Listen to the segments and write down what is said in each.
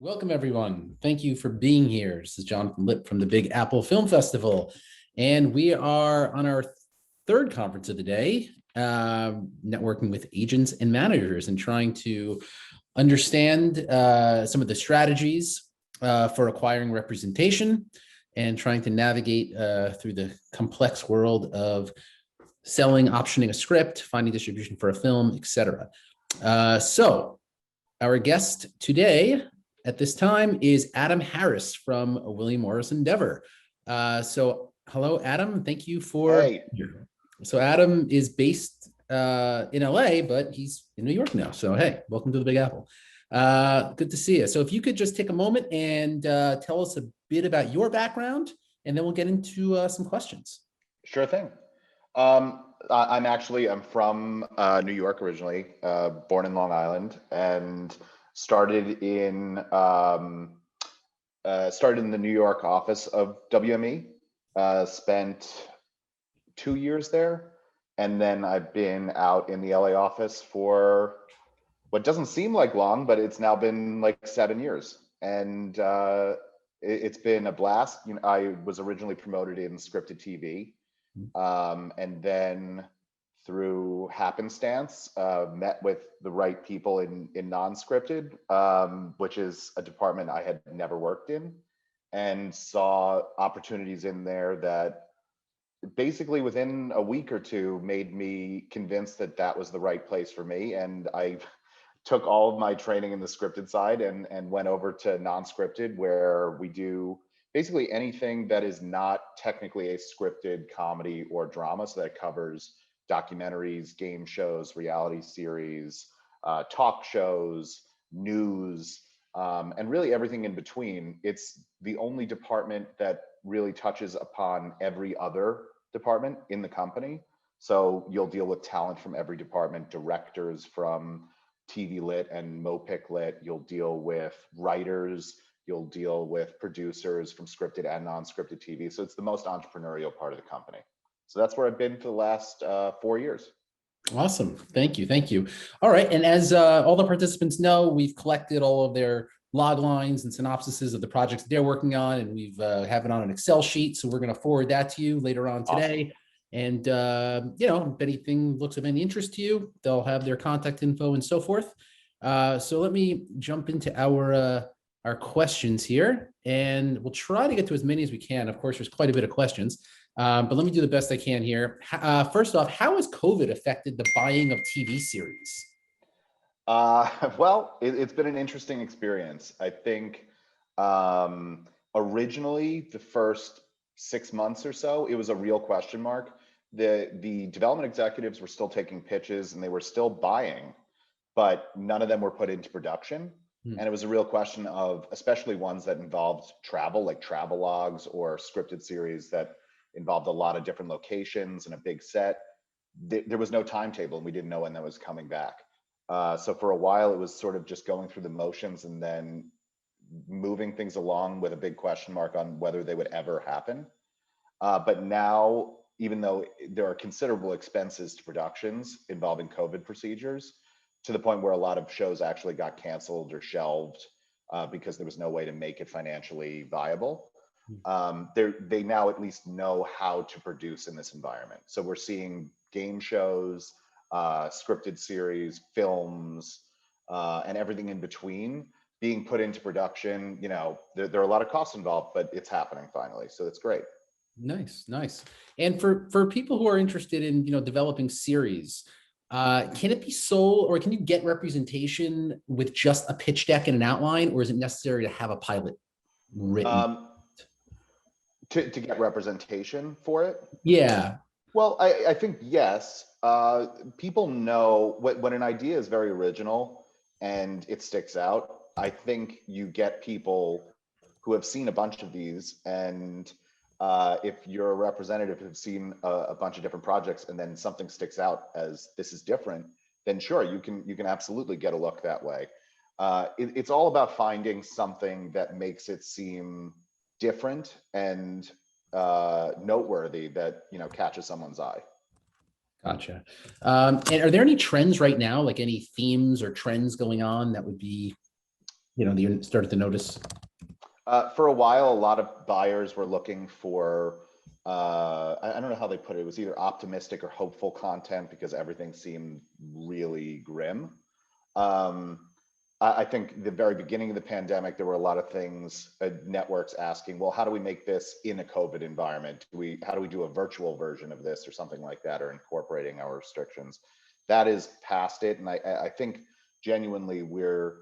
Welcome, everyone. Thank you for being here. This is John from Lipp from the Big Apple Film Festival. And we are on our third conference of the day, networking with agents and managers and trying to understand some of the strategies for acquiring representation and trying to navigate through the complex world of selling, optioning a script, finding distribution for a film, etc. So our guest today at this time is Adam Harris from William Morris Endeavor. So hello, Adam. Thank you for here. So Adam is based in LA, but he's in New York now. So hey, welcome to the Big Apple. Good to see you. So if you could just take a moment and tell us a bit about your background, and then we'll get into some questions. Sure thing. I'm from New York originally, born in Long Island, and started in the New York office of WME. Spent 2 years there, and then I've been out in the LA office for what doesn't seem like long, but it's now been like 7 years, and it's been a blast. You know, I was originally promoted in scripted TV, and then through happenstance, met with the right people in non-scripted, which is a department I had never worked in, and saw opportunities in there that basically within a week or two made me convinced that that was the right place for me. And I took all of my training in the scripted side and went over to non-scripted, where we do basically anything that is not technically a scripted comedy or drama. So that covers documentaries, game shows, reality series, talk shows, news, and really everything in between. It's the only department that really touches upon every other department in the company. So you'll deal with talent from every department, directors from TV Lit and Mopic Lit. You'll deal with writers. You'll deal with producers from scripted and non-scripted TV. So it's the most entrepreneurial part of the company. So that's where I've been for the last 4 years. Awesome. Thank you. Thank you. All right. And as all the participants know, we've collected all of their log lines and synopsises of the projects they're working on, and we've have it on an Excel sheet. So we're going to forward that to you later on today. Awesome. And, you know, if anything looks of any interest to you, they'll have their contact info and so forth. So let me jump into our questions here, and we'll try to get to as many as we can. Of course, there's quite a bit of questions. But let me do the best I can here. First off, how has COVID affected the buying of TV series? Well, it's been an interesting experience. I think originally the first 6 months or so, it was a real question mark. The development executives were still taking pitches and they were still buying, but none of them were put into production. And it was a real question of, especially ones that involved travel, like travel logs or scripted series that involved a lot of different locations and a big set. There was no timetable and we didn't know when that was coming back. So for a while, it was sort of just going through the motions and then moving things along with a big question mark on whether they would ever happen. But now, even though there are considerable expenses to productions involving COVID procedures, to the point where a lot of shows actually got canceled or shelved because there was no way to make it financially viable. They now at least know how to produce in this environment. So we're seeing game shows, scripted series, films, and everything in between being put into production. You know, there are a lot of costs involved, but it's happening finally. So it's great. Nice, nice. And for people who are interested in, you know, developing series, can it be sold, or can you get representation with just a pitch deck and an outline, or is it necessary to have a pilot written? To get representation for it? Yeah. Well, I think yes. People know when an idea is very original and it sticks out. I think you get people who have seen a bunch of these, and if you're a representative who've seen a bunch of different projects and then something sticks out as this is different, then sure, you can absolutely get a look that way. It's all about finding something that makes it seem different and noteworthy, that, you know, catches someone's eye. Gotcha. And are there any trends right now, like any themes or trends going on that would be that you started to notice? For a while, a lot of buyers were looking for, I don't know how they put it. It was either optimistic or hopeful content because everything seemed really grim. I think the very beginning of the pandemic, there were a lot of things, networks asking, well, how do we make this in a COVID environment? How do we do a virtual version of this or something like that, or incorporating our restrictions? That is past it. And I think genuinely we're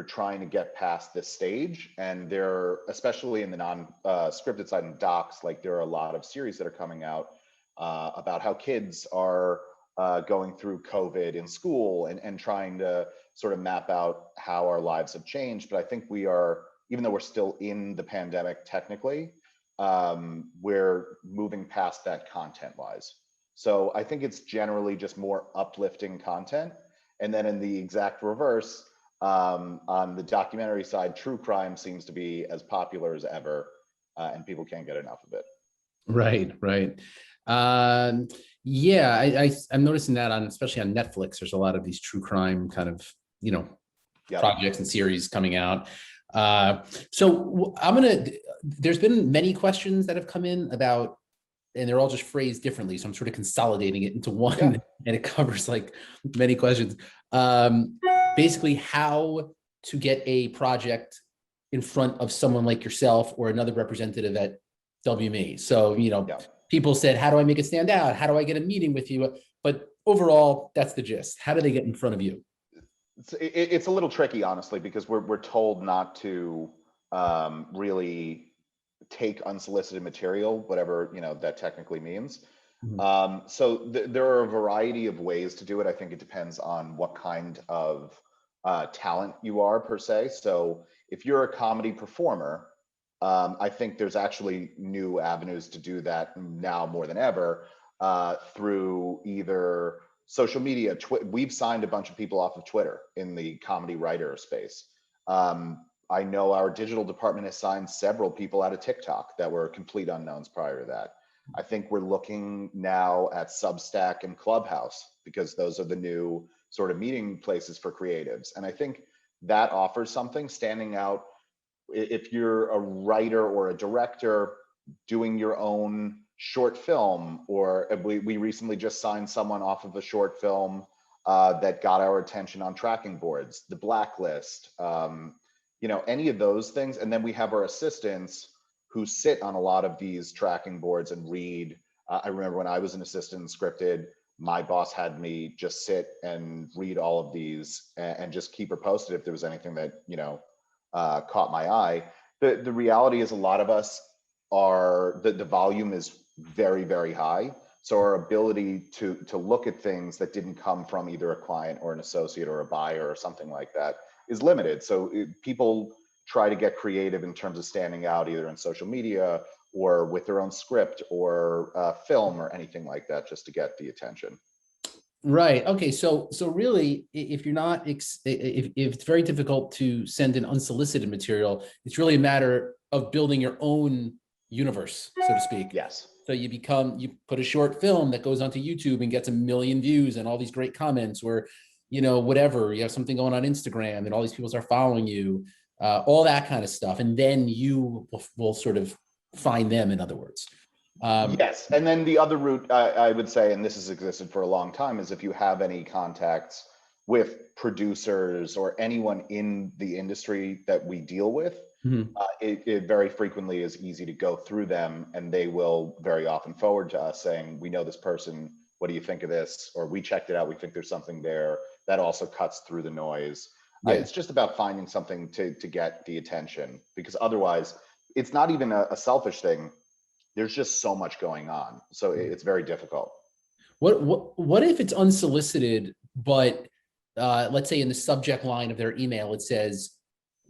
trying to get past this stage, and there, especially in the non-scripted side and docs, like there are a lot of series that are coming out about how kids are going through COVID in school and trying to sort of map out how our lives have changed. But I think we are, even though we're still in the pandemic technically, we're moving past that content-wise. So I think it's generally just more uplifting content. And then in the exact reverse, on the documentary side, true crime seems to be as popular as ever, and people can't get enough of it. Right. Yeah, I'm noticing that especially on Netflix, there's a lot of these true crime kind of, Yep. projects and series coming out. So there's been many questions that have come in about, and they're all just phrased differently. So I'm sort of consolidating it into one, Yeah. and it covers like many questions. Basically how to get a project in front of someone like yourself or another representative at WME. So, Yeah. people said, how do I make it stand out? How do I get a meeting with you? But overall, that's the gist. How do they get in front of you? It's a little tricky, honestly, because we're told not to really take unsolicited material, whatever that technically means. Mhm. So there are a variety of ways to do it. I think it depends on what kind of talent you are per se. So if you're a comedy performer, I think there's actually new avenues to do that now more than ever, through either social media. We've signed a bunch of people off of Twitter in the comedy writer space. I know our digital department has signed several people out of TikTok that were complete unknowns prior to that. I think we're looking now at Substack and Clubhouse because those are the new sort of meeting places for creatives. And I think that offers something standing out. If you're a writer or a director doing your own short film, or we recently just signed someone off of a short film that got our attention on tracking boards, The Blacklist, any of those things. And then we have our assistants who sit on a lot of these tracking boards and read. I remember when I was an assistant in scripted, my boss had me just sit and read all of these and just keep her posted if there was anything that caught my eye. The reality is a lot of us are, the volume is very, very high. So our ability to look at things that didn't come from either a client or an associate or a buyer or something like that is limited. So people try to get creative in terms of standing out either in social media or with their own script or film or anything like that, just to get the attention. Right. Okay. So really, if you're not, if it's very difficult to send in unsolicited material, it's really a matter of building your own universe, so to speak. Yes. So you put a short film that goes onto YouTube and gets 1 million views and all these great comments, or, whatever, you have something going on Instagram and all these people start following you, all that kind of stuff. And then you will sort of find them, in other words. Yes, and then the other route I would say, and this has existed for a long time, is if you have any contacts with producers or anyone in the industry that we deal with, it very frequently is easy to go through them, and they will very often forward to us saying, we know this person, what do you think of this? Or we checked it out, we think there's something there. That also cuts through the noise. Yeah. It's just about finding something to get the attention, because otherwise it's not even a selfish thing. There's just so much going on. So it's very difficult. What if it's unsolicited, but let's say in the subject line of their email, it says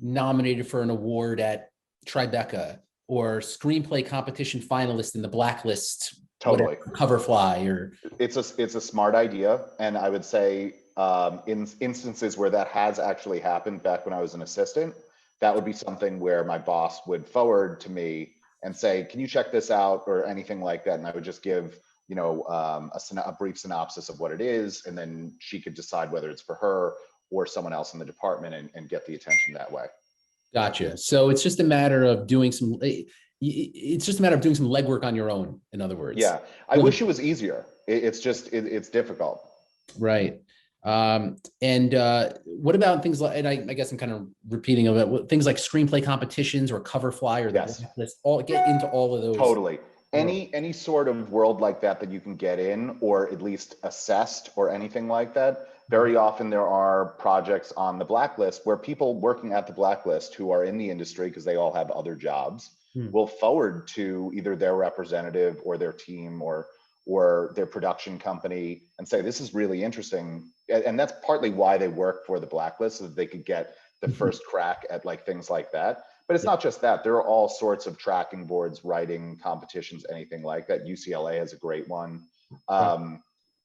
nominated for an award at Tribeca, or screenplay competition finalist in the Blacklist, Totally. Coverfly, or it's a smart idea. And I would say in instances where that has actually happened, back when I was an assistant, that would be something where my boss would forward to me and say, can you check this out, or anything like that. And I would just give, a brief synopsis of what it is. And then she could decide whether it's for her or someone else in the department, and get the attention that way. Gotcha. So it's just a matter of doing some, it's just a matter of doing some legwork on your own, in other words. Yeah, I wish it was easier. It's just, it's difficult. Right. And what about things like, and I guess I'm kind of repeating of it, things like screenplay competitions or cover fly or the Yes. blacklist, all get into all of those. Totally. Any sort of world like that that you can get in, or at least assessed or anything like that. Very often there are projects on the blacklist where people working at the blacklist who are in the industry, because they all have other jobs, will forward to either their representative or their team or their production company and say, this is really interesting. And that's partly why they work for the blacklist, so that they could get the first crack at like things like that. But it's not just that. There are all sorts of tracking boards, writing competitions, anything like that. UCLA has a great one.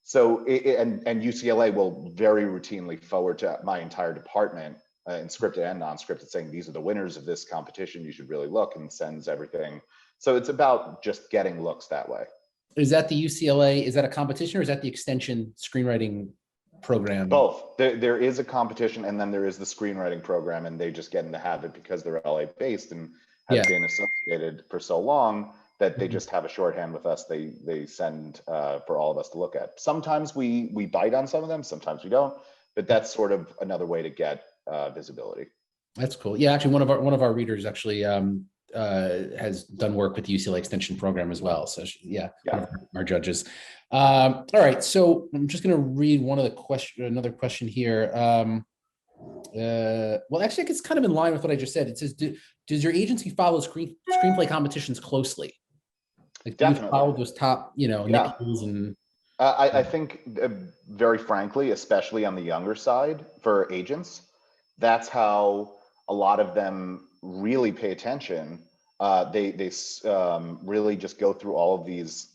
So and UCLA will very routinely forward to my entire department in scripted and non-scripted, saying these are the winners of this competition. You should really look, and sends everything. So it's about just getting looks that way. Is that the UCLA? Is that a competition, or is that the extension screenwriting program? Both. There is a competition, and then there is the screenwriting program, and they just get in the habit because they're LA based and have been associated for so long that they just have a shorthand with us. They send for all of us to look at. Sometimes we bite on some of them, sometimes we don't, but that's sort of another way to get visibility. That's cool. Yeah, actually, one of our readers actually has done work with the UCLA extension program as well. So one of our judges. All right, so I'm just going to read another question here. Well, actually, it's kind of in line with what I just said. It says, does your agency follow screenplay competitions closely? Like, do you follow those top, nickels and? I think, very frankly, especially on the younger side for agents, that's how a lot of them really pay attention. They really just go through all of these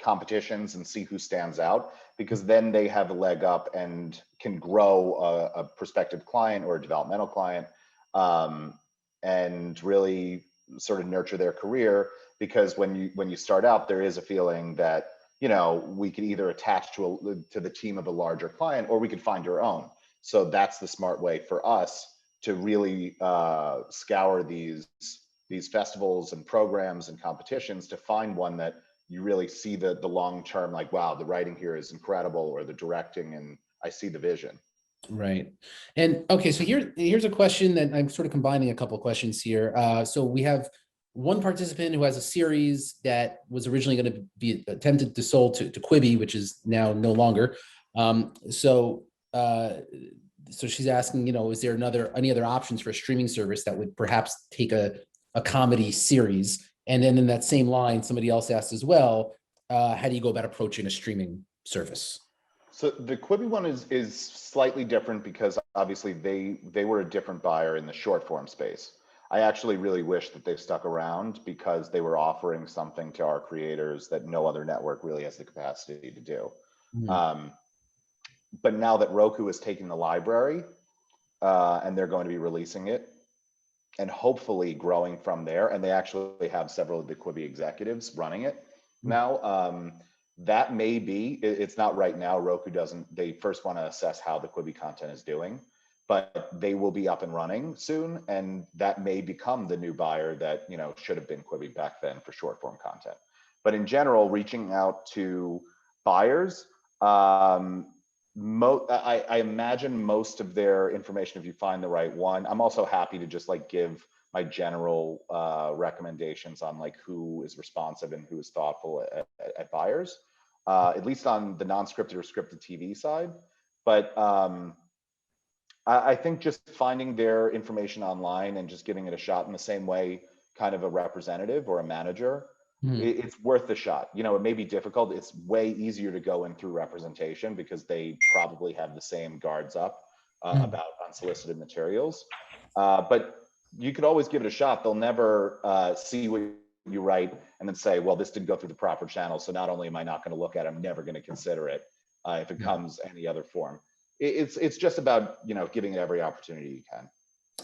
competitions and see who stands out, because then they have a leg up and can grow a prospective client or a developmental client, and really sort of nurture their career. Because when you start out, there is a feeling that, we could either attach to the team of a larger client, or we could find your own. So that's the smart way for us to really scour these festivals and programs and competitions to find one that you really see the long-term, like, wow, the writing here is incredible, or the directing, and I see the vision. Right. And okay, so here's a question that I'm sort of combining a couple of questions here. So we have one participant who has a series that was originally going to be attempted to sold to Quibi, which is now no longer. So she's asking, is there any other options for a streaming service that would perhaps take a comedy series? And then in that same line, somebody else asked as well, how do you go about approaching a streaming service? So the Quibi one is slightly different, because obviously they were a different buyer in the short form space. I actually really wish that they stuck around, because they were offering something to our creators that no other network really has the capacity to do. But now that Roku is taking the library, and they're going to be releasing it and hopefully growing from there, and they actually have several of the Quibi executives running it now, that may be, it's not right now. Roku doesn't, they first want to assess how the Quibi content is doing, but they will be up and running soon, and that may become the new buyer that should have been Quibi back then for short form content. But in general, reaching out to buyers, I imagine most of their information, if you find the right one. I'm also happy to just like give my general recommendations on like who is responsive and who is thoughtful at buyers, at least on the non-scripted or scripted TV side. But I think just finding their information online and just giving it a shot in the same way, kind of a representative or a manager, it's worth the shot. It may be difficult. It's way easier to go in through representation, because they probably have the same guards up about unsolicited materials. But you could always give it a shot. They'll never see what you write and then say, well, this didn't go through the proper channel, so not only am I not going to look at it, I'm never going to consider it if it comes any other form. It's just about giving it every opportunity you can.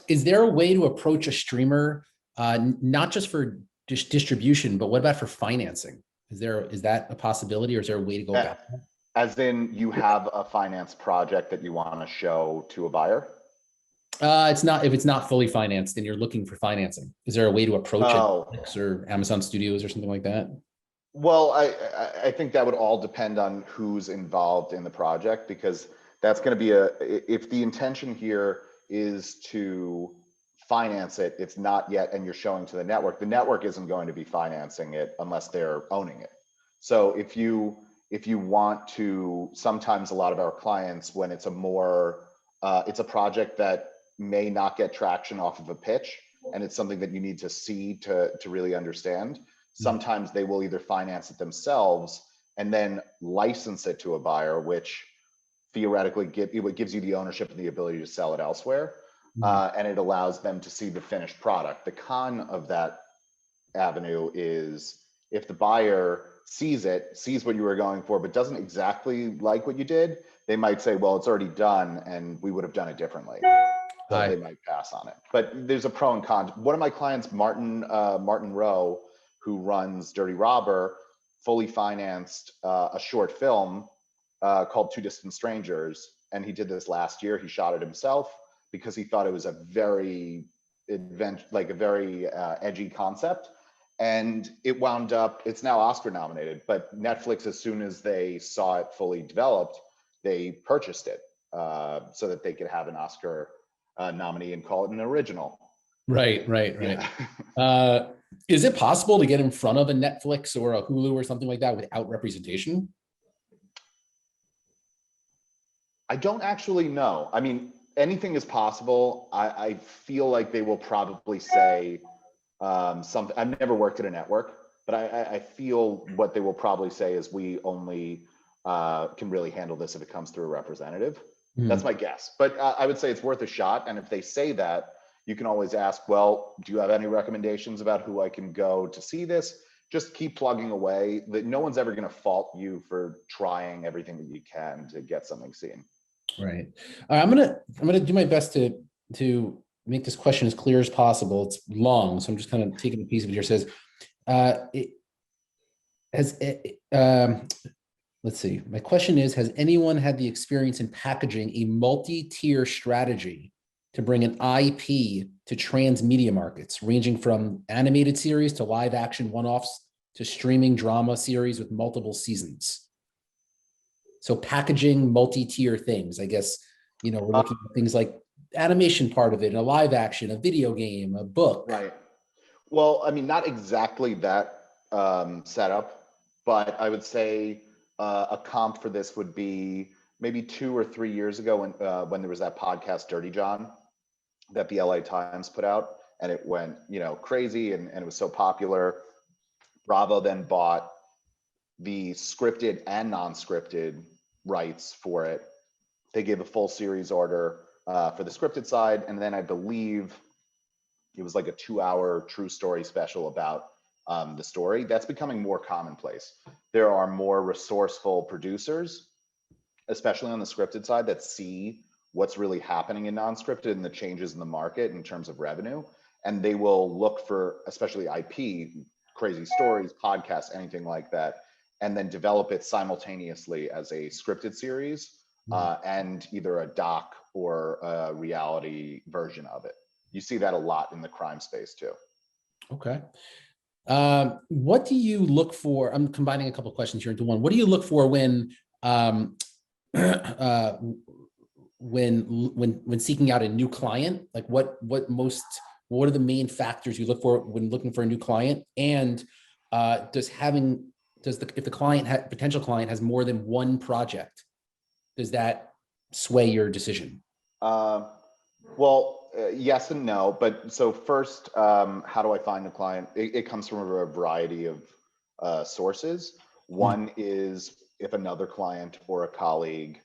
Is there a way to approach a streamer, not just for distribution, but what about for financing? Is that a possibility, or is there a way to go about that? As in, you have a finance project that you want to show to a buyer? It's not, if it's not fully financed and you're looking for financing. Is there a way to approach it, Oh, Netflix or Amazon Studios or something like that? well, I think that would all depend on who's involved in the project, because that's going to be if the intention here is to finance it, it's not yet, and you're showing to the network isn't going to be financing it unless they're owning it. So if you want to, sometimes a lot of our clients, when it's a more, it's a project that may not get traction off of a pitch, and it's something that you need to see to really understand. Sometimes they will either finance it themselves and then license it to a buyer, which theoretically gives you the ownership and the ability to sell it elsewhere. And it allows them to see the finished product. The con of that avenue is if the buyer sees what you were going for, but doesn't exactly like what you did, they might say, well, it's already done and we would have done it differently. So they might pass on it. But there's a pro and con. One of my clients, Martin Rowe, who runs Dirty Robber, fully financed a short film called Two Distant Strangers. And he did this last year. He shot it himself because he thought it was a very edgy concept. And it wound up, it's now Oscar nominated, but Netflix, as soon as they saw it fully developed, they purchased it so that they could have an Oscar nominee and call it an original. Right. Yeah. Is it possible to get in front of a Netflix or a Hulu or something like that without representation? I don't actually know. I mean, anything is possible. I feel like they will probably say something. I've never worked at a network, but I feel what they will probably say is we only can really handle this if it comes through a representative. That's my guess. But I would say it's worth a shot. And if they say that, you can always ask, well, do you have any recommendations about who I can go to see this? Just keep plugging away. That no one's ever going to fault you for trying everything that you can to get something seen. Right. I'm gonna do my best to make this question as clear as possible. It's long, so I'm just kind of taking a piece of it here. It says, let's see. My question is, has anyone had the experience in packaging a multi-tier strategy to bring an IP to transmedia markets, ranging from animated series to live action one-offs to streaming drama series with multiple seasons? So packaging multi-tier things, I guess, we're looking at things like animation part of it, a live action, a video game, a book. Right. Well, I mean, not exactly that setup, but I would say a comp for this would be maybe 2 or 3 years ago when there was that podcast Dirty John that the LA Times put out, and it went crazy and it was so popular. Bravo then bought the scripted and non-scripted rights for it. They gave a full series order for the scripted side, and then I believe it was like a 2-hour true story special about the story. That's becoming more commonplace. There are more resourceful producers, especially on the scripted side, that see what's really happening in non-scripted and the changes in the market in terms of revenue. And they will look for, especially IP, crazy stories, podcasts, anything like that, and then develop it simultaneously as a scripted series and either a doc or a reality version of it. You see that a lot in the crime space too. Okay. What do you look for? I'm combining a couple of questions here into one. What do you look for when seeking out a new client? Like what are the main factors you look for when looking for a new client? And if the potential client has more than one project, does that sway your decision? Yes and no. But so first, how do I find a client? It comes from a variety of sources. One is if another client or a colleague,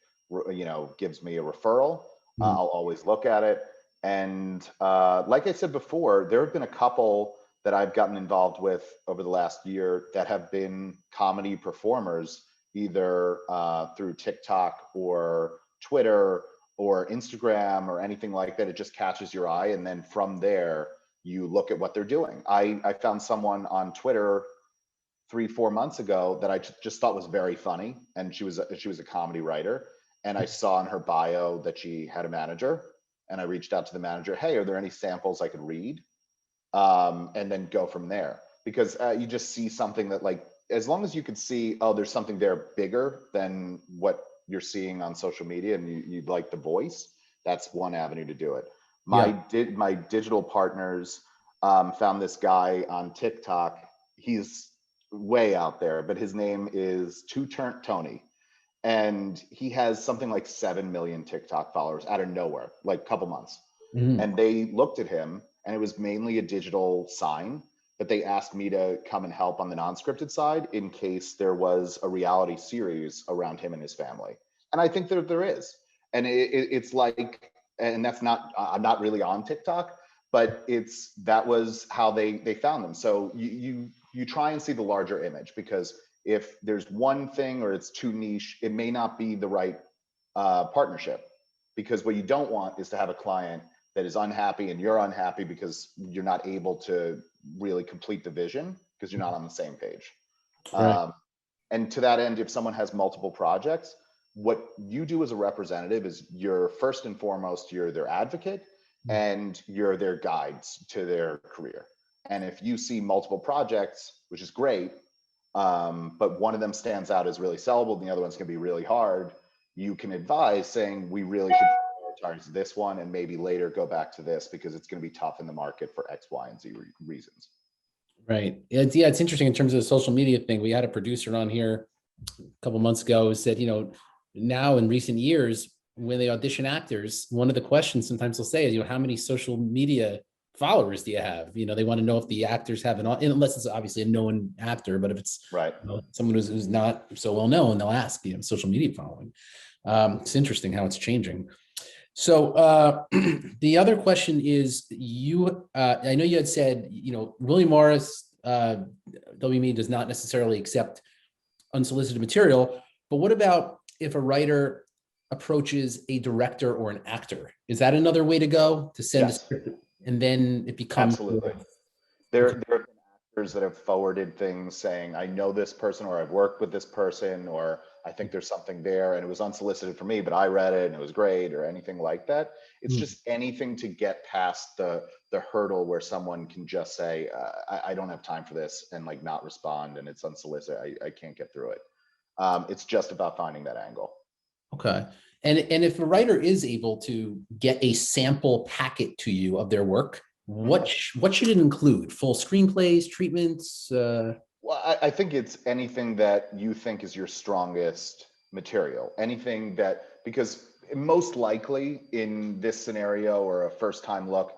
gives me a referral, I'll always look at it. And like I said before, there have been a couple that I've gotten involved with over the last year that have been comedy performers, either through TikTok or Twitter or Instagram or anything like that. It just catches your eye, and then from there you look at what they're doing. I found someone on Twitter 3-4 months ago that I just thought was very funny, and she was a comedy writer, and I saw in her bio that she had a manager, and I reached out to the manager, hey, are there any samples I could read? And then go from there. Because you just see something that, like, as long as you could see, oh, there's something there bigger than what you're seeing on social media, and you like the voice, that's one avenue to do it. My digital partners found this guy on TikTok. He's way out there, but his name is Two Turnt Tony. And he has something like 7 million TikTok followers out of nowhere, like a couple months. And they looked at him, and it was mainly a digital sign, but they asked me to come and help on the non-scripted side in case there was a reality series around him and his family. And I think that there is. And it's like, and that's not, I'm not really on TikTok, but that was how they found them. So you try and see the larger image, because if there's one thing or it's too niche, it may not be the right partnership. Because what you don't want is to have a client that is unhappy and you're unhappy because you're not able to really complete the vision because you're not on the same page. Right. And to that end, if someone has multiple projects, what you do as a representative is you're first and foremost, you're their advocate and you're their guides to their career. And if you see multiple projects, which is great, but one of them stands out as really sellable and the other one's gonna be really hard, you can advise saying, we really should prioritize this one and maybe later go back to this because it's going to be tough in the market for X, Y, and Z reasons. Right. It's interesting in terms of the social media thing. We had a producer on here a couple months ago who said, now in recent years, when they audition actors, one of the questions sometimes they'll say is, how many social media followers do you have? They want to know if the actors have unless it's obviously a known actor, but if it's right, someone who's not so well known, they'll ask, social media following. It's interesting how it's changing. So the other question is, I know you had said, William Morris, WME does not necessarily accept unsolicited material, but what about if a writer approaches a director or an actor? Is that another way to go, to send a script and then it becomes? Absolutely. There have been actors that have forwarded things saying, I know this person, or I've worked with this person, or I think there's something there, and it was unsolicited for me, but I read it and it was great, or anything like that. It's just anything to get past the hurdle where someone can just say, I don't have time for this, and like not respond, and it's unsolicited. I can't get through it. It's just about finding that angle. Okay. And if a writer is able to get a sample packet to you of their work, what should it include? Full screenplays, treatments? Well, I think it's anything that you think is your strongest material. Anything that, because most likely in this scenario or a first time look,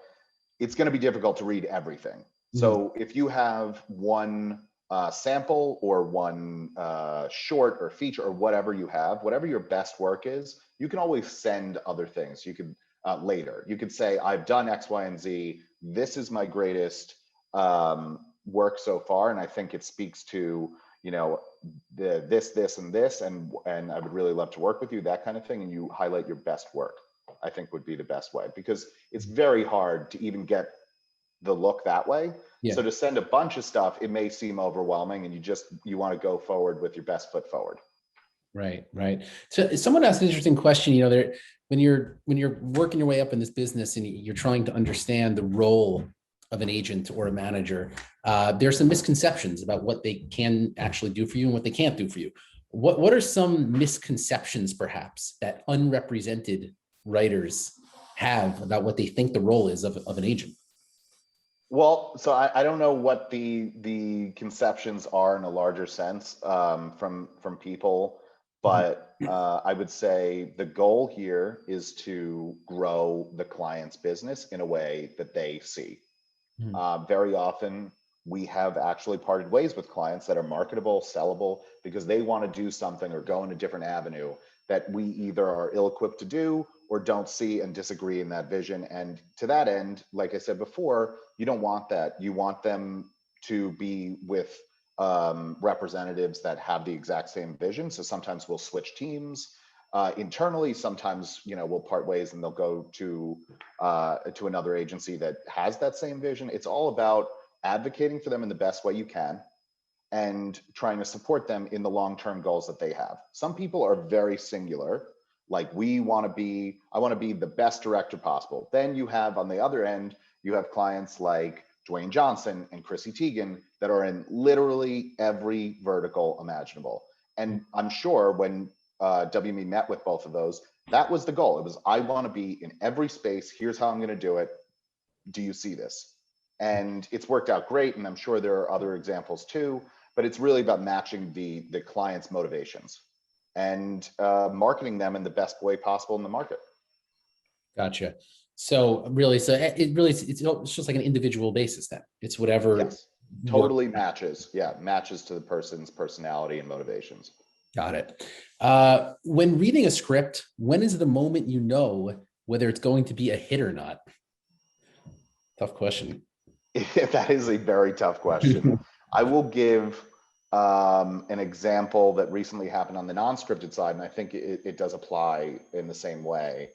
it's going to be difficult to read everything. So if you have one sample or one short or feature or whatever you have, whatever your best work is, you can always send other things. You could later, you could say, I've done X, Y, and Z. This is my greatest work so far, and I think it speaks to this and this, and I would really love to work with you, that kind of thing, and you highlight your best work. I think would be the best way, because it's very hard to even get the look that way. So to send a bunch of stuff, it may seem overwhelming, and you want to go forward with your best foot forward. Right. So someone asked an interesting question. When you're working your way up in this business and you're trying to understand the role of an agent or a manager, there's some misconceptions about what they can actually do for you and what they can't do for you. What are some misconceptions, perhaps, that unrepresented writers have about what they think the role is of an agent? Well, so I don't know what the conceptions are in a larger sense from people, but I would say the goal here is to grow the client's business in a way that they see. Very often we have actually parted ways with clients that are marketable, sellable, because they want to do something or go in a different avenue that we either are ill-equipped to do or don't see and disagree in that vision. And to that end, like I said before, you don't want that. You want them to be with representatives that have the exact same vision. So sometimes we'll switch teams internally. Sometimes, we'll part ways and they'll go to another agency that has that same vision. It's all about advocating for them in the best way you can and trying to support them in the long-term goals that they have. Some people are very singular, Like I want to be the best director possible. Then you have on the other end, you have clients like Dwayne Johnson and Chrissy Teigen that are in literally every vertical imaginable. And I'm sure when WME met with both of those, that was the goal. It was, I want to be in every space. Here's how I'm going to do it. Do you see this? And it's worked out great. And I'm sure there are other examples too, but it's really about matching the client's motivations and marketing them in the best way possible in the market. Gotcha. So really, it's just like an individual basis then. It's whatever. Yes, totally matches. Yeah, matches to the person's personality and motivations. Got it. When reading a script, when is the moment you know whether it's going to be a hit or not? Tough question. That is a very tough question. I will give an example that recently happened on the non-scripted side, and I think it does apply in the same way.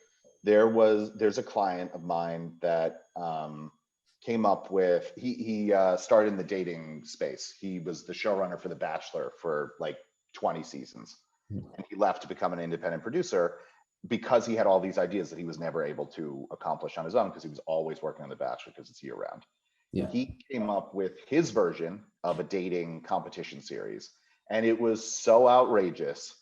There's a client of mine that came up with, he started in the dating space. He was the showrunner for The Bachelor for like 20 seasons. And he left to become an independent producer because he had all these ideas that he was never able to accomplish on his own because he was always working on The Bachelor because it's year round. Yeah. He came up with his version of a dating competition series, and it was so outrageous.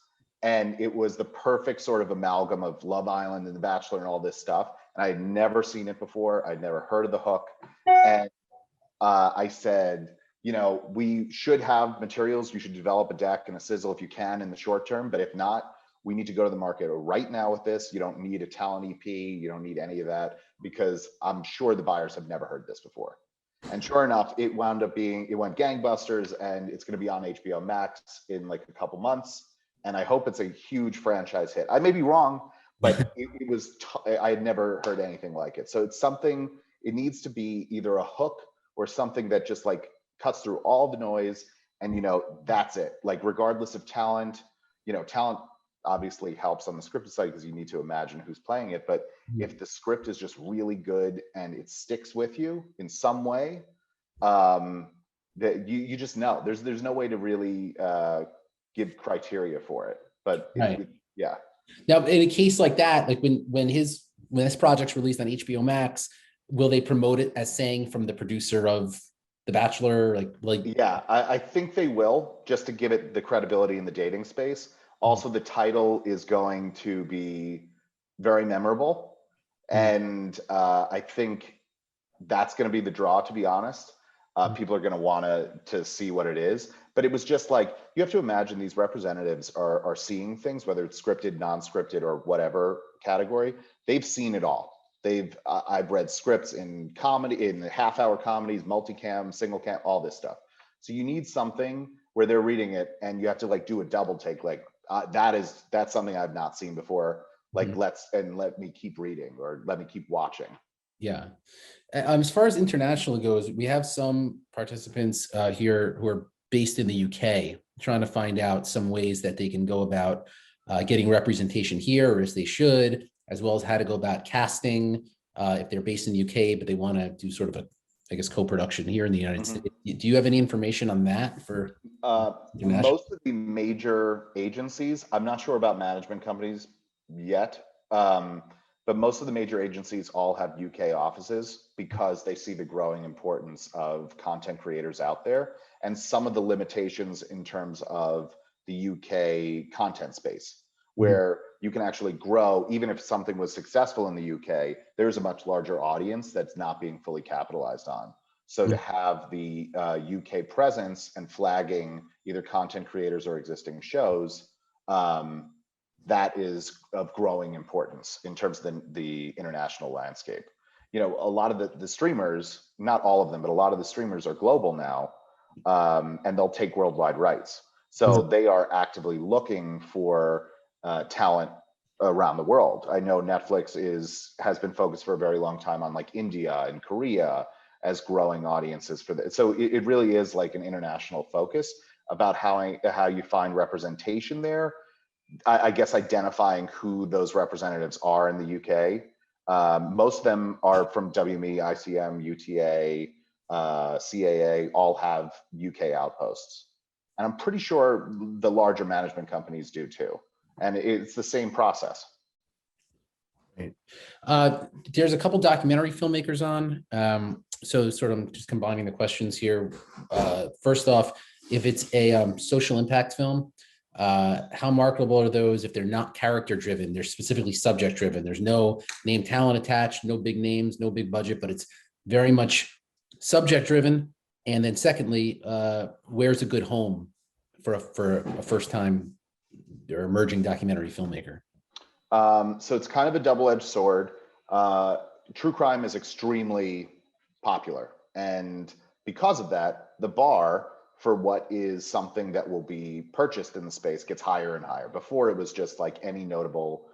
And it was the perfect sort of amalgam of Love Island and The Bachelor and all this stuff. And I had never seen it before. I'd never heard of the hook. And I said, you know, we should have materials. You should develop a deck and a sizzle if you can in the short term. But if not, we need to go to the market right now with this. You don't need a talent EP. You don't need any of that because I'm sure the buyers have never heard this before. And sure enough, it wound up being, it went gangbusters, and it's going to be on HBO Max in like a couple months. And I hope it's a huge franchise hit. I may be wrong, but it was, I had never heard anything like it. So it's something, it needs to be either a hook or something that just like cuts through all the noise. And, you know, that's it. Like, regardless of talent, you know, talent obviously helps on the scripted side because you need to imagine who's playing it. But if the script is just really good and it sticks with you in some way, that you just know there's no way to really give criteria for it. But right. Yeah. Now, in a case like that, like when this project's released on HBO Max, will they promote it as saying from the producer of The Bachelor? Like Yeah, I think they will, just to give it the credibility in the dating space. Also, the title is going to be very memorable. And I think that's going to be the draw, to be honest. People are going to want to see what it is. But it was just like, you have to imagine these representatives are seeing things, whether it's scripted, non-scripted, or whatever category. They've seen it all. I've read scripts in comedy, in half-hour comedies, multicam, single cam, all this stuff. So you need something where they're reading it and you have to like do a double take. Like that's something I've not seen before. Like let me keep reading, or let me keep watching. Yeah. As far as international goes, we have some participants here who are based in the UK, trying to find out some ways that they can go about getting representation here, or as they should, as well as how to go about casting if they're based in the UK, but they want to do sort of a, I guess, co-production here in the United States. Do you have any information on that for most of the major agencies? I'm not sure about management companies yet, but most of the major agencies all have UK offices because they see the growing importance of content creators out there and some of the limitations in terms of the UK content space, where you can actually grow. Even if something was successful in the UK, there's a much larger audience that's not being fully capitalized on. So to have the UK presence and flagging either content creators or existing shows, that is of growing importance in terms of the international landscape. You know, a lot of the streamers, not all of them, but a lot of the streamers are global now, and they'll take worldwide rights. So they are actively looking for talent around the world. I know Netflix has been focused for a very long time on like India and Korea as growing audiences for that. So it really is like an international focus about how you find representation there. I guess identifying who those representatives are in the UK. Most of them are from WME, ICM, UTA, CAA, all have UK outposts. And I'm pretty sure the larger management companies do too. And it's the same process. Right. There's a couple documentary filmmakers on. So sort of just combining the questions here. First off, if it's a social impact film, how marketable are those if they're not character driven? They're specifically subject driven. There's no name talent attached, no big names, no big budget, but it's very much subject driven. And then secondly, where's a good home for a first time or emerging documentary filmmaker? So it's kind of a double-edged sword. True crime is extremely popular. And because of that, the bar for what is something that will be purchased in the space gets higher and higher. Before, it was just like any notable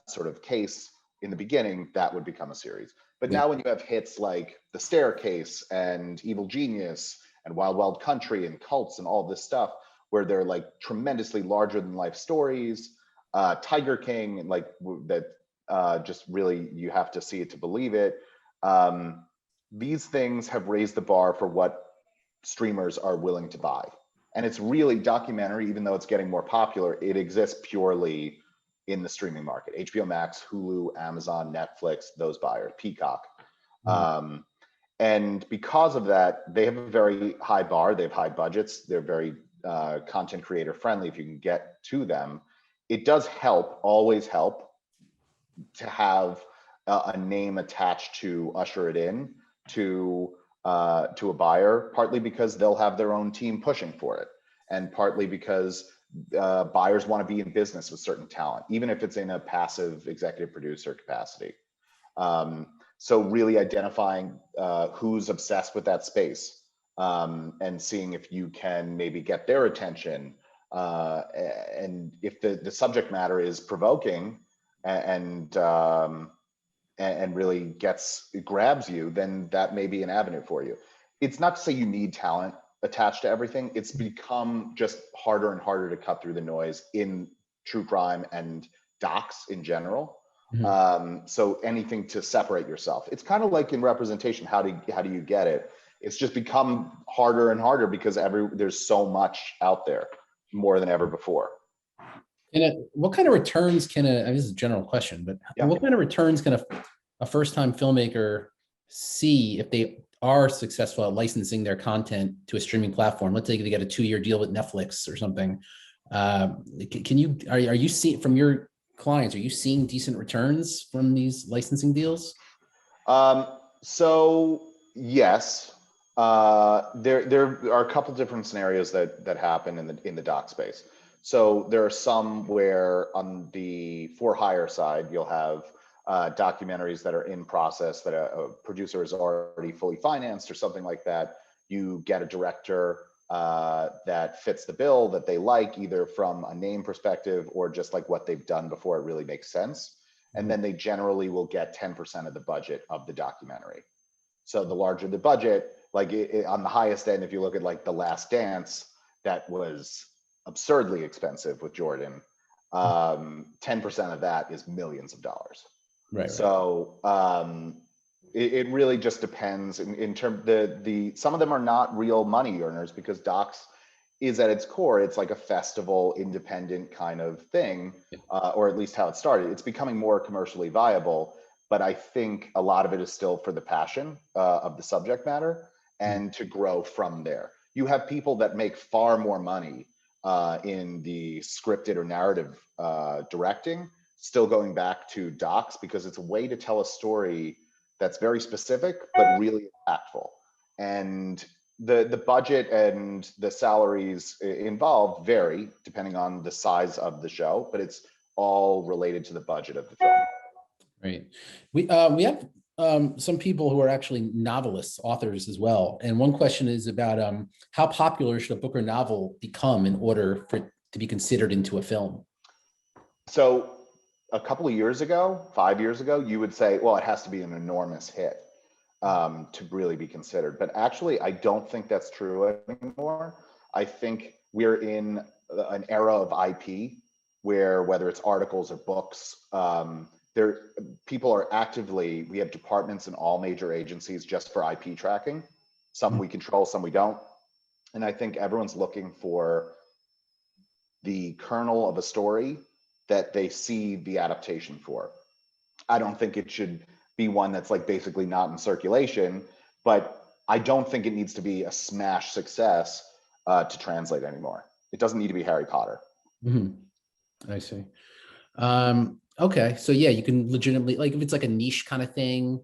sort of case in the beginning, that would become a series. But now when you have hits like The Staircase and Evil Genius and Wild Wild Country and Cults and all this stuff, where they're like tremendously larger than life stories, Tiger King, and like that, just really, you have to see it to believe it. These things have raised the bar for what streamers are willing to buy. And it's really documentary, even though it's getting more popular, it exists purely in the streaming market. HBO Max, Hulu, Amazon, Netflix, those buyers, Peacock. And because of that, they have a very high bar, they have high budgets, they're very content creator friendly if you can get to them. It does help, always help, to have a name attached to usher it in to a buyer, partly because they'll have their own team pushing for it, and partly because buyers want to be in business with certain talent, even if it's in a passive executive producer capacity. So really identifying who's obsessed with that space, and seeing if you can maybe get their attention, and if the subject matter is provoking and really grabs you, then that may be an avenue for you. It's not to say you need talent attached to everything. It's become just harder and harder to cut through the noise in true crime and docs in general. So anything to separate yourself. It's kind of like in representation. How do you get it? It's just become harder and harder because there's so much out there, more than ever before. And what kind of returns can this is a general question, but what kind of returns can a first-time filmmaker see if they are successful at licensing their content to a streaming platform? Let's say they get a 2-year deal with Netflix or something. Are you seeing from your clients, are you seeing decent returns from these licensing deals? So yes, there are a couple different scenarios that happen in the doc space. So there are some where on the for hire side, you'll have documentaries that are in process that a producer is already fully financed or something like that. You get a director that fits the bill that they like, either from a name perspective or just like what they've done before it really makes sense. And then they generally will get 10% of the budget of the documentary. So the larger the budget, like on the highest end, if you look at like The Last Dance, that was absurdly expensive with Jordan. 10% of that is millions of dollars. Right. So it really just depends in terms some of them are not real money earners because docs is at its core, it's like a festival independent kind of thing, or at least how it started. It's becoming more commercially viable, but I think a lot of it is still for the passion of the subject matter and to grow from there. You have people that make far more money in the scripted or narrative directing, still going back to docs because it's a way to tell a story that's very specific but really impactful. And the budget and the salaries involved vary depending on the size of the show, but it's all related to the budget of the film. Right. We have some people who are actually novelists, authors as well. And one question is about how popular should a book or novel become in order for it to be considered into a film? So a couple of years ago, 5 years ago, you would say, well, it has to be an enormous hit to really be considered. But actually, I don't think that's true anymore. I think we're in an era of IP where whether it's articles or books, people are actively, we have departments in all major agencies just for IP tracking. Some we control, some we don't. And I think everyone's looking for the kernel of a story that they see the adaptation for. I don't think it should be one that's like basically not in circulation, but I don't think it needs to be a smash success to translate anymore. It doesn't need to be Harry Potter. I see. Okay, so yeah, you can legitimately, like if it's like a niche kind of thing,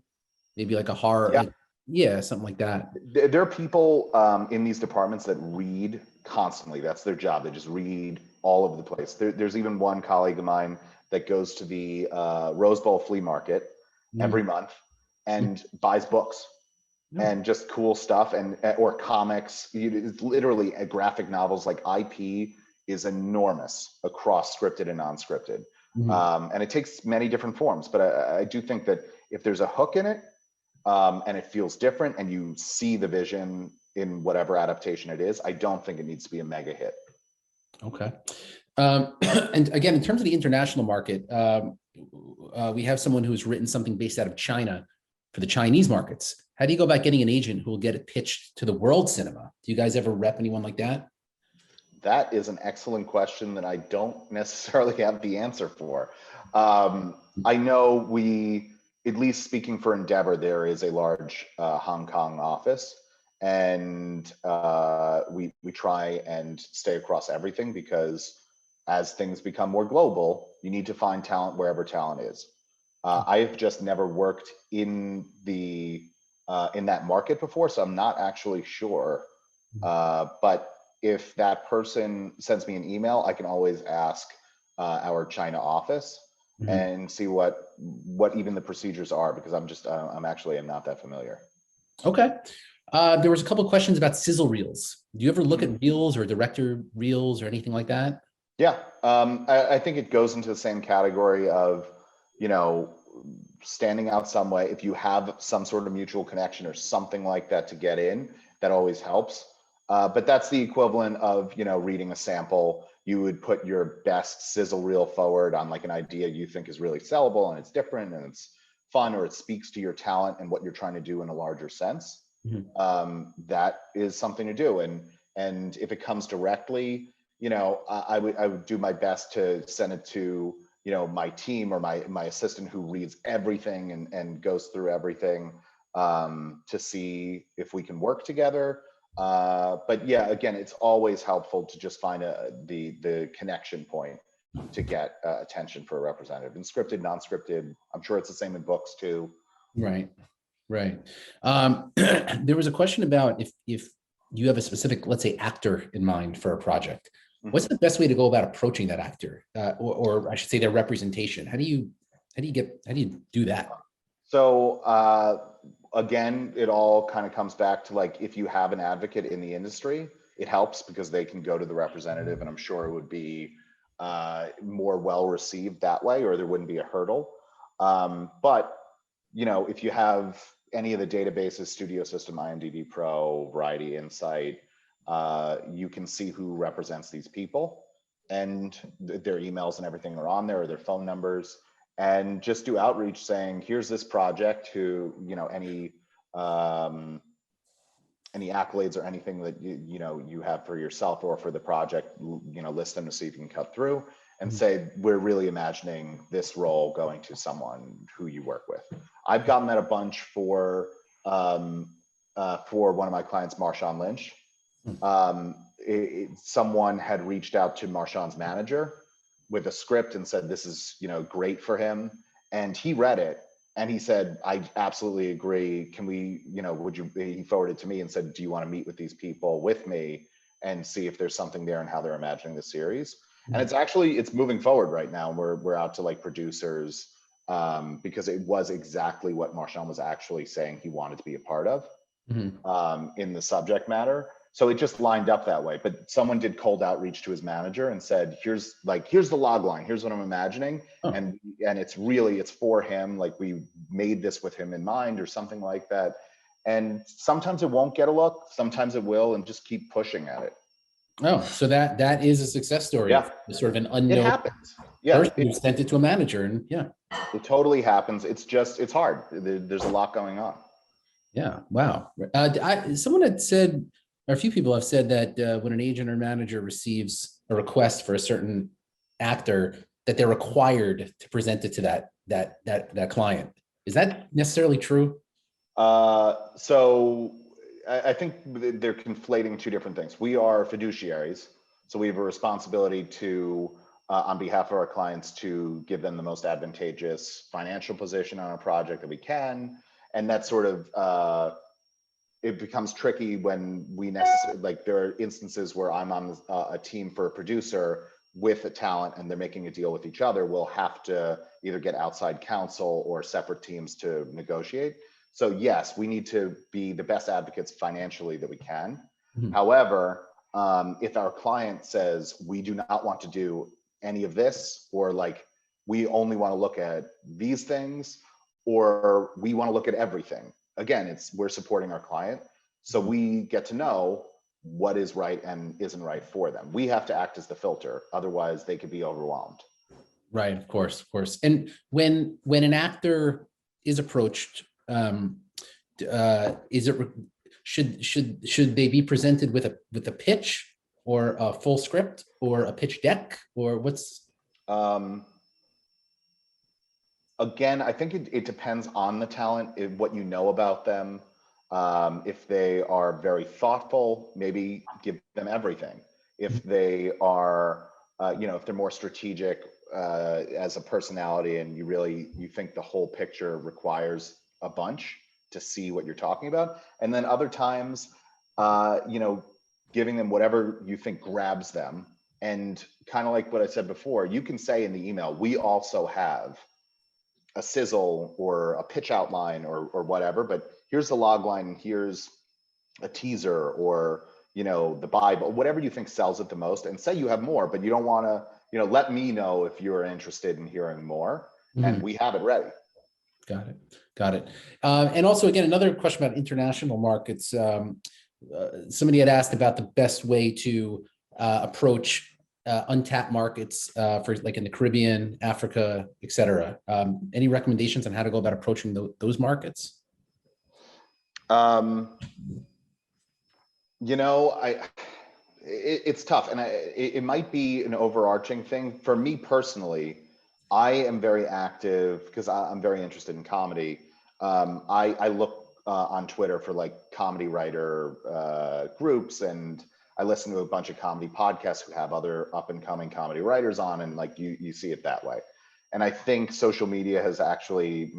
maybe like a horror, Yeah. like, yeah, something like that. There are people in these departments that read constantly. That's their job. They just read all over the place. There's even one colleague of mine that goes to the Rose Bowl flea market every month and buys books and just cool stuff and or comics. It's literally graphic novels. Like IP is enormous across scripted and non-scripted. And it takes many different forms. But I do think that if there's a hook in it, and it feels different and you see the vision in whatever adaptation it is, I don't think it needs to be a mega hit. Okay. And again, in terms of the international market, we have someone who's written something based out of China for the Chinese markets. How do you go about getting an agent who will get it pitched to the world cinema? Do you guys ever rep anyone like that? That is an excellent question that I don't necessarily have the answer for. I know at least speaking for Endeavor, there is a large Hong Kong office, and we try and stay across everything, because as things become more global, you need to find talent wherever talent is. I've just never worked in that market before, so I'm not actually sure. But if that person sends me an email, I can always ask our China office and see what even the procedures are, because I'm actually not that familiar. Okay. There was a couple of questions about Sizzle Reels. Do you ever look at Reels or director Reels or anything like that? Yeah, I think it goes into the same category of, standing out some way. If you have some sort of mutual connection or something like that to get in, that always helps. But that's the equivalent of, reading a sample. You would put your best sizzle reel forward on like an idea you think is really sellable and it's different and it's fun, or it speaks to your talent and what you're trying to do in a larger sense. That is something to do. And if it comes directly, I would do my best to send it to, my team or my assistant who reads everything and goes through everything to see if we can work together. But yeah, again, it's always helpful to just find the connection point to get attention for a representative. In scripted, non-scripted, I'm sure it's the same in books too. Right. There was a question about if you have a specific, let's say, actor in mind for a project. What's the best way to go about approaching that actor, or I should say their representation? How do you do that? So again, it all kind of comes back to like, if you have an advocate in the industry, it helps because they can go to the representative, and I'm sure it would be more well received that way, or there wouldn't be a hurdle. But if you have any of the databases, Studio System, IMDb Pro, Variety, Insight, you can see who represents these people, and their emails and everything are on there, or their phone numbers, and just do outreach saying, here's this project, who, any accolades or anything that you have for yourself or for the project, list them to see if you can cut through, and say, we're really imagining this role going to someone who you work with. I've gotten that a bunch for one of my clients, MARSHAWN LYNCH. Someone had reached out to MARSHAWN's manager with a script and said, this is, great for him. And he read it and he said, I absolutely agree. Can we, he forwarded to me and said, do you want to meet with these people with me and see if there's something there and how they're imagining the series? And it's moving forward right now. We're out to like producers because it was exactly what MARSHAWN was actually saying he wanted to be a part of in the subject matter. So it just lined up that way. But someone did cold outreach to his manager and said, here's the log line. Here's what I'm imagining. And it's for him. Like, we made this with him in mind or something like that. And sometimes it won't get a look. Sometimes it will, and just keep pushing at it. Oh, so that is a success story. Yeah. Sort of an unknown. It happens. Yeah. Person who sent it to a manager, and yeah. It totally happens. It's hard. There's a lot going on. Yeah. Wow. Someone had said, or a few people have said that when an agent or manager receives a request for a certain actor, that they're required to present it to that client. Is that necessarily true? So I think they're conflating two different things. We are fiduciaries, so we have a responsibility to, on behalf of our clients, to give them the most advantageous financial position on a project that we can. And that's sort of, it becomes tricky when we necessarily, like there are instances where I'm on a team for a producer with a talent and they're making a deal with each other. We'll have to either get outside counsel or separate teams to negotiate. So yes, we need to be the best advocates financially that we can. Mhm. However, if our client says, we do not want to do any of this, or like, we only want to look at these things, or we want to look at everything. Again, we're supporting our client. So we get to know what is right and isn't right for them. We have to act as the filter. Otherwise they could be overwhelmed. Right, of course, of course. And when an actor is approached, should they be presented with a pitch or a full script or a pitch deck, or what's? Again, I think it depends on the talent, what you know about them. If they are very thoughtful, maybe give them everything. If they are, if they're more strategic as a personality and you think the whole picture requires a bunch to see what you're talking about. And then other times, giving them whatever you think grabs them. And kind of like what I said before, you can say in the email, we also have a sizzle or a pitch outline or whatever, but here's the log line and here's a teaser or, the Bible, whatever you think sells it the most, and say you have more, but you don't want to, let me know if you're interested in hearing more, and we have it ready. Got it. Got it. And also, again, another question about international markets. Somebody had asked about the best way to approach untapped markets for like in the Caribbean, Africa, et cetera. Any recommendations on how to go about approaching those markets? It's tough, and it might be an overarching thing. For me personally, I am very active because I'm very interested in comedy. I look on Twitter for like comedy writer groups, and I listen to a bunch of comedy podcasts who have other up and coming comedy writers on, and like you see it that way. And I think social media has actually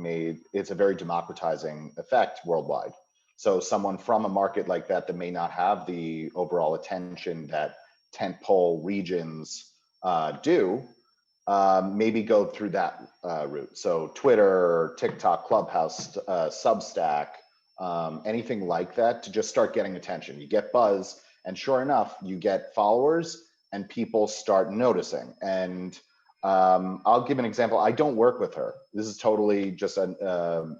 it's a very democratizing effect worldwide. So someone from a market like that may not have the overall attention that tentpole regions do, maybe go through that route. So Twitter, TikTok, Clubhouse, Substack, anything like that to just start getting attention. You get buzz, and sure enough, you get followers and people start noticing. And I'll give an example. I don't work with her. This is totally just a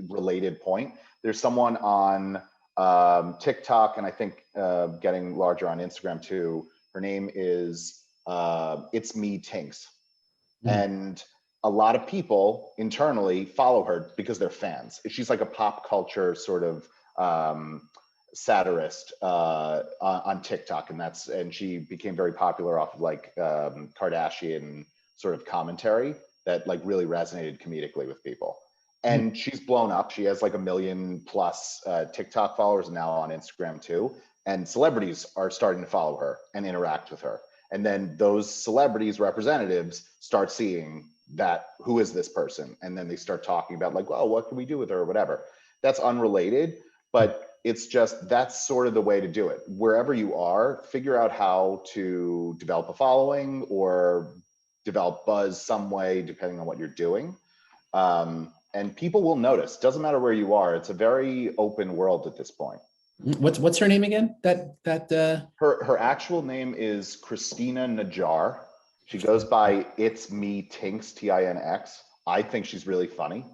related point. There's someone on TikTok, and I think getting larger on Instagram too. Her name is It's Me Tinks. And a lot of people internally follow her because they're fans. She's like a pop culture sort of satirist on TikTok, and she became very popular off of like Kardashian sort of commentary that like really resonated comedically with people. And she's blown up. She has like 1 million plus TikTok followers now on Instagram too. And celebrities are starting to follow her and interact with her. And then those celebrities representatives start seeing that, who is this person? And then they start talking about like, well, what can we do with her or whatever. That's unrelated, but it's just, that's sort of the way to do it. Wherever you are, figure out how to develop a following or develop buzz some way, depending on what you're doing. And people will notice. Doesn't matter where you are. It's a very open world at this point. What's her name again? Her actual name is Christina Najjar. She goes by It's Me Tinks, T-I-N-X. I think she's really funny.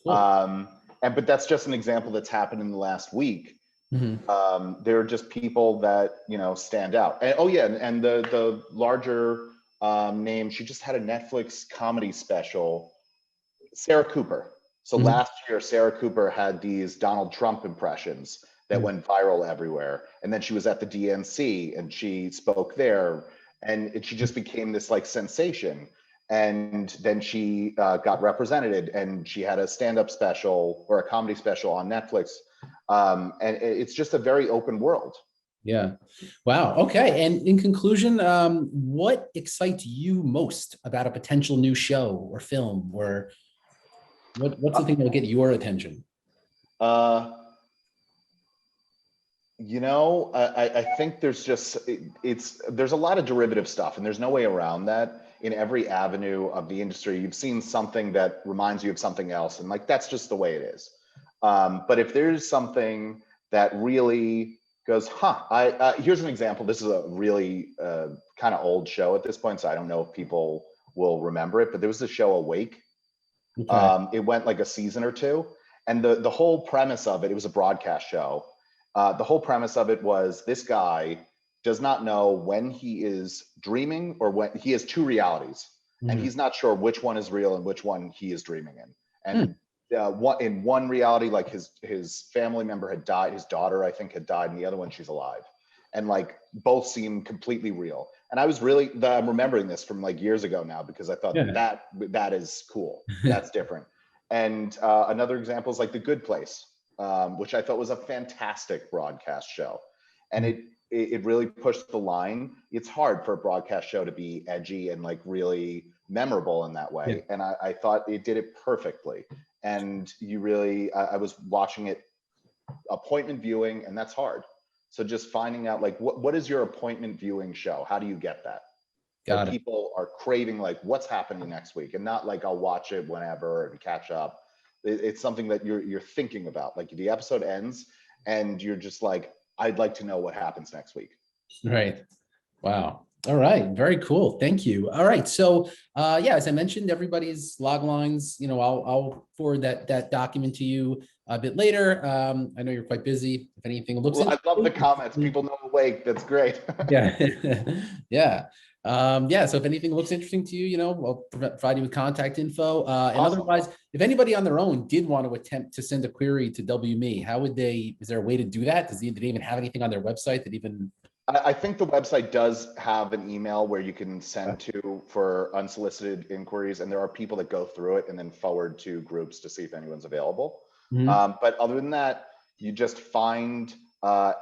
Cool. But that's just an example that's happened in the last week. There are just people that stand out. And oh yeah, and the larger name, she just had a Netflix comedy special, Sarah Cooper. So last year, Sarah Cooper had these Donald Trump impressions that went viral everywhere. And then she was at the DNC and she spoke there, and she just became this like sensation. And then she got represented, and she had a stand-up special or a comedy special on Netflix. And it's just a very open world. Yeah. Wow. Okay. And in conclusion, what excites you most about a potential new show or film, or what's the thing that will get your attention? You know, I think there's just, there's a lot of derivative stuff, and there's no way around that. In every avenue of the industry, you've seen something that reminds you of something else, and like, that's just the way it is. But if there's something that really goes, here's an example. This is a really kind of old show at this point, so I don't know if people will remember it, but there was the show Awake. Okay. It went like a season or two, and the whole premise of it, it was a broadcast show. The whole premise of it was this guy does not know when he is dreaming or when he has two realities, and he's not sure which one is real and which one he is dreaming in. And in one reality, like his family member had died, his daughter, I think, had died, and the other one, she's alive. And like both seem completely real. And I was really, I'm remembering this from like years ago now, because I thought that is cool. That's different. And another example is like The Good Place, which I thought was a fantastic broadcast show. And it really pushed the line. It's hard for a broadcast show to be edgy and like really memorable in that way. And I thought it did it perfectly. And you really, I was watching it appointment viewing, and that's hard. So just finding out like, what is your appointment viewing show? How do you get that? Got it. People are craving like, what's happening next week? And not like, I'll watch it whenever and catch up. It's something that you're thinking about. Like the episode ends and you're just like, I'd like to know what happens next week. Right. Wow. All right. Very cool. Thank you. All right. So yeah, as I mentioned, everybody's log lines, you know, I'll forward that document to you a bit later. I know you're quite busy. If anything looks I love the comments. People know Awake. That's great. Yeah. Yeah. Yeah, so if anything looks interesting to you, you know, we'll provide you with contact info. And otherwise, if anybody on their own did want to attempt to send a query to WME, how would they, is there a way to do that? Do they even have anything on their website that even? I think the website does have an email where you can send to for unsolicited inquiries, and there are people that go through it and then forward to groups to see if anyone's available. But other than that, you just find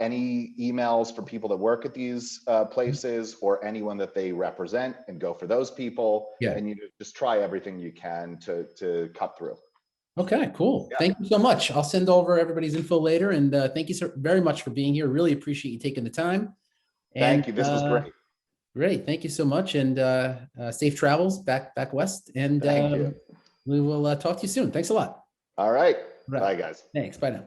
any emails for people that work at these places or anyone that they represent and go for those people. And you just try everything you can to cut through. Okay, cool. Thank you so much. I'll send over everybody's info later, and thank you so very much for being here. Really appreciate you taking the time. Thank you. This was great. Great. Thank you so much, and safe travels back west. And we will talk to you soon. Thanks a lot. All right. Bye, guys. Thanks. Bye now.